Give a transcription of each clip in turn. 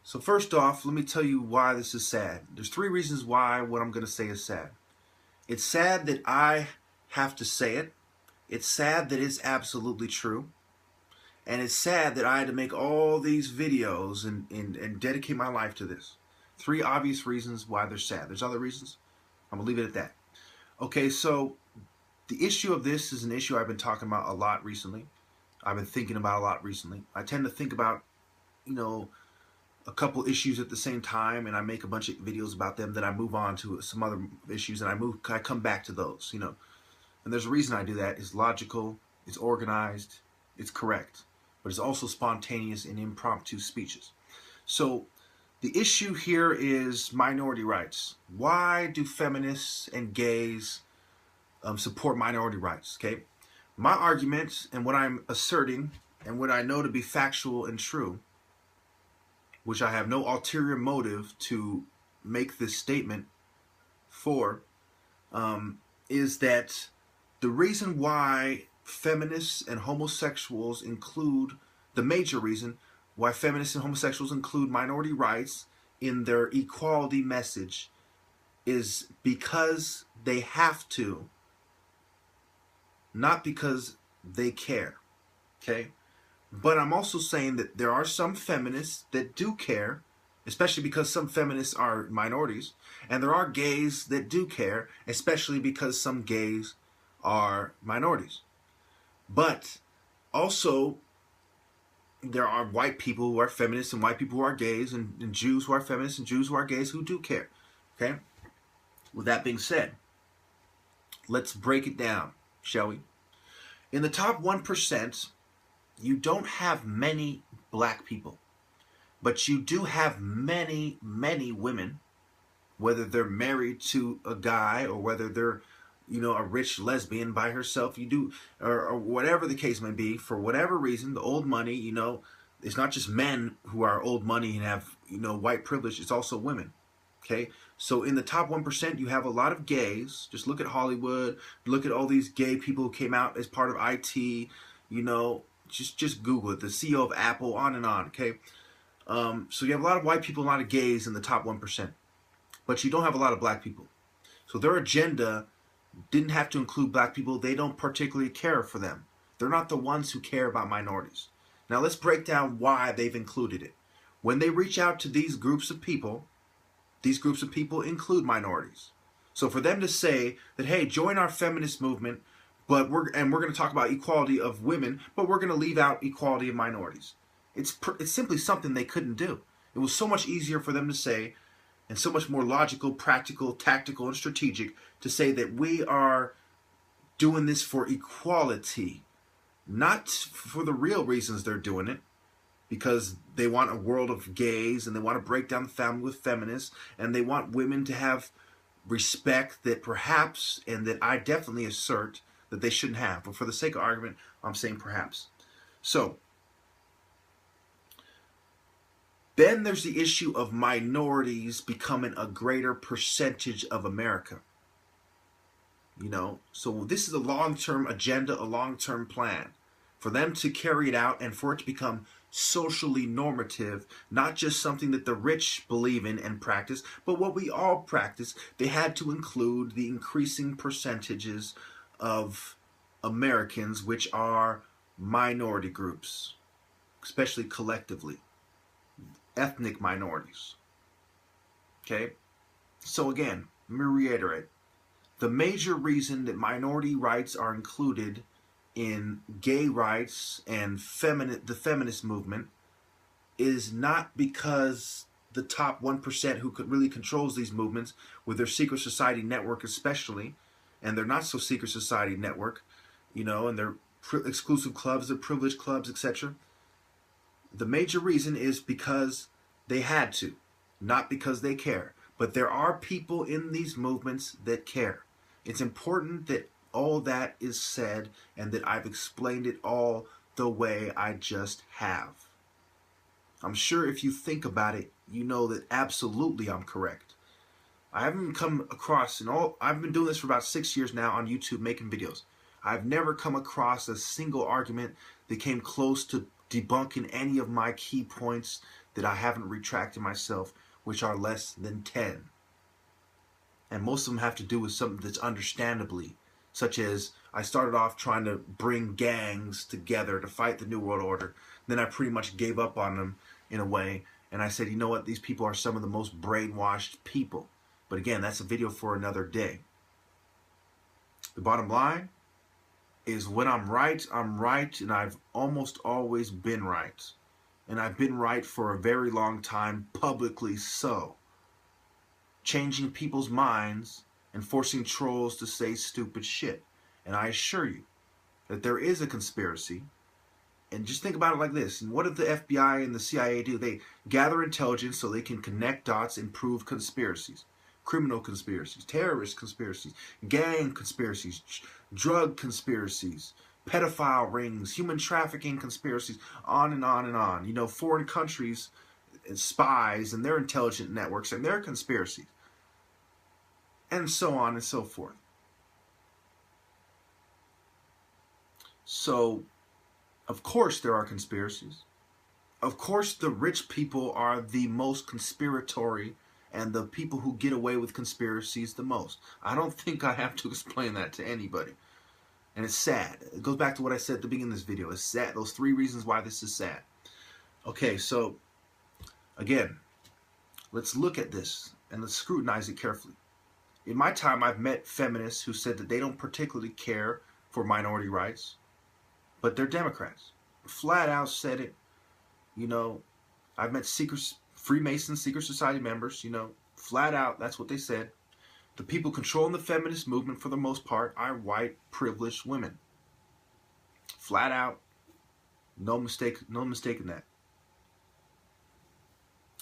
So first off, let me tell you why this is sad. There's three reasons why what I'm going to say is sad. It's sad that I have to say it. It's sad that it's absolutely true. And it's sad that I had to make all these videos and dedicate my life to this. Three obvious reasons why they're sad. There's other reasons. I'm going to leave it at that. Okay, so the issue of this is an issue I've been talking about a lot recently. I've been thinking about a lot recently. I tend to think about, a couple issues at the same time, and I make a bunch of videos about them. Then I move on to some other issues, and I come back to those. And there's a reason I do that. It's logical, it's organized, it's correct, but it's also spontaneous and impromptu speeches. So the issue here is minority rights. Why do feminists and gays support minority rights? Okay, my argument and what I'm asserting and what I know to be factual and true, which I have no ulterior motive to make this statement for, is that the reason why feminists and homosexuals the major reason why feminists and homosexuals include minority rights in their equality message is because they have to, not because they care, okay? But I'm also saying that there are some feminists that do care, especially because some feminists are minorities, and there are gays that do care, especially because some gays are minorities. But also, there are white people who are feminists and white people who are gays, and Jews who are feminists and Jews who are gays who do care, okay? With that being said, let's break it down, shall we? In the top 1%, you don't have many black people, but you do have many, many women, whether they're married to a guy or whether they're, a rich lesbian by herself, or whatever the case may be, for whatever reason, the old money, it's not just men who are old money and have, white privilege, it's also women, okay? So in the top 1%, you have a lot of gays. Just look at Hollywood, look at all these gay people who came out as part of IT, just Google it, the CEO of Apple, on and on, okay? So you have a lot of white people, a lot of gays in the top 1%, but you don't have a lot of black people. So their agenda didn't have to include black people. They don't particularly care for them. They're not the ones who care about minorities. Now let's break down why they've included it. When they reach out to these groups of people include minorities. So for them to say that, hey, join our feminist movement, but we're going to talk about equality of women, but we're going to leave out equality of minorities. It's simply something they couldn't do. It was so much easier for them to say, and so much more logical, practical, tactical, and strategic to say that we are doing this for equality, not for the real reasons they're doing it, because they want a world of gays and they want to break down the family with feminists, and they want women to have respect that perhaps, and that I definitely assert, that they shouldn't have. But for the sake of argument, I'm saying perhaps. So then there's the issue of minorities becoming a greater percentage of America. So this is a long-term agenda, a long-term plan for them to carry it out and for it to become socially normative, not just something that the rich believe in and practice, but what we all practice. They had to include the increasing percentages of Americans, which are minority groups, especially collectively, ethnic minorities. Okay? So again, let me reiterate. The major reason that minority rights are included in gay rights and the feminist movement is not because the top 1% who really controls these movements with their secret society network especially, and their not so secret society network, and their exclusive clubs, their privileged clubs, etc. The major reason is because they had to, not because they care. But there are people in these movements that care. It's important that all that is said and that I've explained it all the way I just have. I'm sure if you think about it, you know that absolutely I'm correct. I haven't come across, I've been doing this for about 6 years now on YouTube making videos. I've never come across a single argument that came close to debunking any of my key points that I haven't retracted myself, which are less than 10. And most of them have to do with something that's understandably, such as I started off trying to bring gangs together to fight the New World Order. Then I pretty much gave up on them in a way. And I said, you know what? These people are some of the most brainwashed people. But again, that's a video for another day. The bottom line is when I'm right, and I've almost always been right. And I've been right for a very long time, publicly so. Changing people's minds and forcing trolls to say stupid shit. And I assure you that there is a conspiracy. And just think about it like this. And what did the FBI and the CIA do? They gather intelligence so they can connect dots and prove conspiracies. Criminal conspiracies, terrorist conspiracies, gang conspiracies, drug conspiracies, pedophile rings, human trafficking conspiracies, on and on and on. You know, foreign countries, spies and their intelligent networks and their conspiracies. And so on and so forth. So, of course there are conspiracies. Of course the rich people are the most conspiratory and the people who get away with conspiracies the most. I don't think I have to explain that to anybody. And it's sad. It goes back to what I said at the beginning of this video. It's sad. Those 3 reasons why this is sad. Okay, so, again, let's look at this and let's scrutinize it carefully. In my time, I've met feminists who said that they don't particularly care for minority rights, but they're Democrats. Flat out said it. You know, I've met Freemasons, secret society members, you know, flat out, that's what they said. The people controlling the feminist movement, for the most part, are white, privileged women. Flat out, no mistake in that.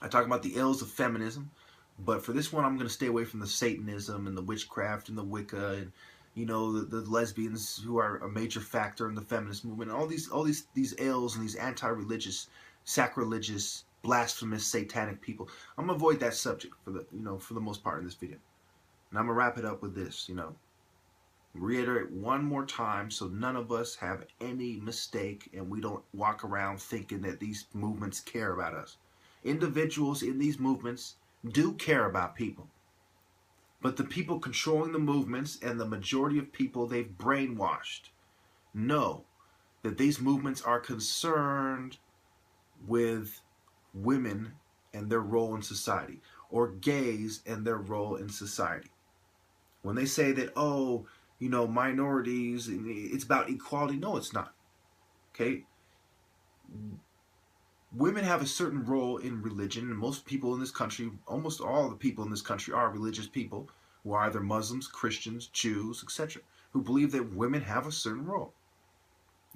I talk about the ills of feminism, but for this one, I'm going to stay away from the Satanism and the witchcraft and the Wicca and, you know, the lesbians who are a major factor in the feminist movement. And all these ills and these anti-religious, sacrilegious, blasphemous, satanic people. I'm going to avoid that subject for the most part in this video. And I'm going to wrap it up with this, you know. Reiterate one more time so none of us have any mistake and we don't walk around thinking that these movements care about us. Individuals in these movements do care about people. But the people controlling the movements and the majority of people they've brainwashed know that these movements are concerned with women and their role in society, or gays and their role in society. When they say that, oh, you know, minorities, it's about equality. No, it's not. Okay? Women have a certain role in religion, and most people in this country, almost all the people in this country are religious people who are either Muslims, Christians, Jews, etc., who believe that women have a certain role.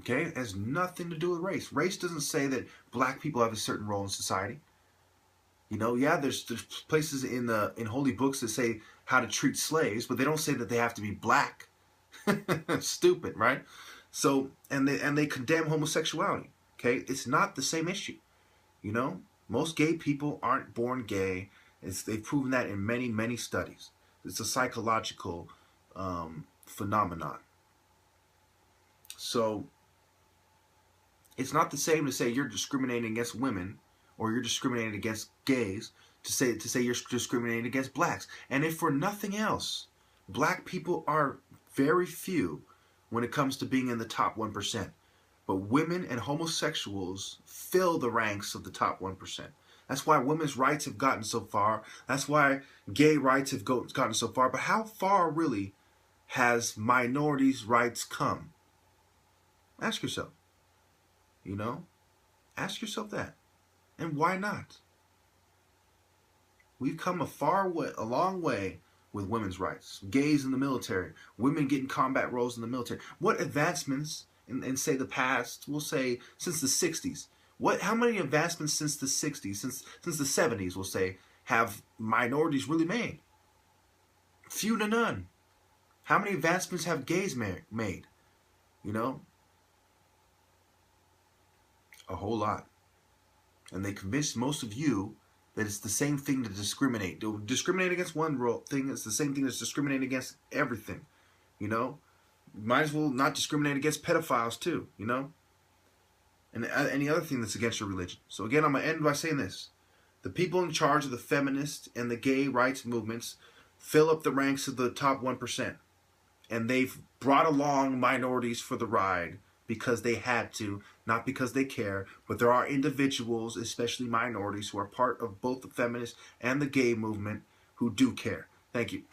Okay? It has nothing to do with race. Race doesn't say that black people have a certain role in society. You know, yeah, there's places in holy books that say how to treat slaves, but they don't say that they have to be black. Stupid, right? So, and they condemn homosexuality. Okay? It's not the same issue. You know, most gay people aren't born gay. They've proven that in many, many studies. It's a psychological phenomenon. So, it's not the same to say you're discriminating against women or you're discriminating against gays to say you're discriminating against blacks. And if for nothing else, black people are very few when it comes to being in the top 1%. But women and homosexuals fill the ranks of the top 1%. That's why women's rights have gotten so far. That's why gay rights have gotten so far. But how far really has minorities' rights come? Ask yourself. You know? Ask yourself that. And why not? We've come a long way with women's rights. Gays in the military. Women getting combat roles in the military. What advancements in say the past, we'll say since the 60s. How many advancements since the 60s, since the 70s, we'll say, have minorities really made? Few to none. How many advancements have gays made? You know? A whole lot. And they convinced most of you that it's the same thing to discriminate. To discriminate against one thing is the same thing as discriminating against everything. You know? Might as well not discriminate against pedophiles too, you know? and any other thing that's against your religion. So again, I'm going to end by saying this. The people in charge of the feminist and the gay rights movements fill up the ranks of the top 1%. And they've brought along minorities for the ride because they had to, not because they care. But there are individuals, especially minorities, who are part of both the feminist and the gay movement who do care. Thank you.